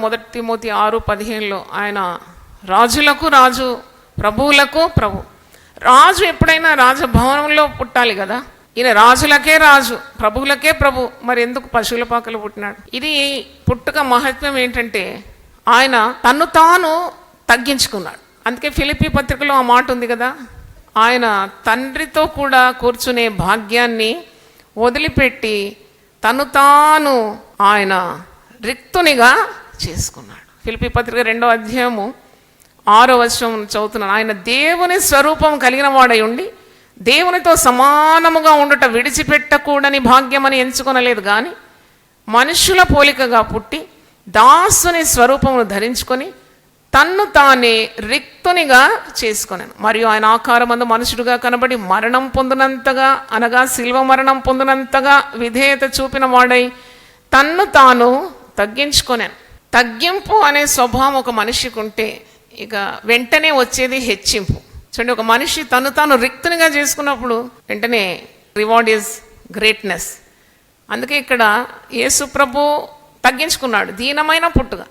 మొదటి తిమోతి 6:15 ఆయన రాజులకు రాజు, ప్రభువులకు ప్రభు. రాజు ఎప్పుడైనా రాజభవనంలో పుట్టాలి కదా. ఈయన రాజులకే రాజు, ప్రభువులకే ప్రభు. మరి ఎందుకు పశువుల పాకలు పుట్టినాడు? ఇది పుట్టుక మహత్వం ఏంటంటే ఆయన తన్ను తాను తగ్గించుకున్నాడు. అందుకే ఫిలిప్పీ పత్రికలో ఆ మాట ఉంది కదా, ఆయన తండ్రితో కూడా కూర్చునే భాగ్యాన్ని వదిలిపెట్టి తను తాను ఆయన రిక్తునిగా చేసుకున్నాడు. ఫిలిప్పీ పత్రిక 2వ అధ్యాయము 6వ వచనం చదువుతున్నాను. ఆయన దేవుని స్వరూపం కలిగిన వాడై ఉండి దేవునితో సమానముగా ఉండుట విడిచిపెట్టకూడని భాగ్యమని ఎంచుకొనలేదు, కానీ మనుషుల పోలికగా పుట్టి దాసుని స్వరూపమును ధరించుకొని తన్ను తానే రిక్తునిగా చేసుకొనెను. మరియు ఆయన ఆకారమందు మనుషుడుగా కనబడి మరణం పొందినంతగా, అనగా శిల్వ మరణం పొందినంతగా విధేయత చూపిన వాడై తన్ను తాను తగ్గించుకొనెను. తగ్గింపు అనే స్వభావం ఒక మనిషికి ఉంటే ఇక వెంటనే వచ్చేది హెచ్చింపు. చూడండి, ఒక మనిషి తను తాను రిక్తునిగా చేసుకున్నప్పుడు వెంటనే రివార్డ్ ఈజ్ గ్రేట్నెస్. అందుకే ఇక్కడ యేసు ప్రభు తగ్గించుకున్నాడు, దీనమైన పుట్టుగా.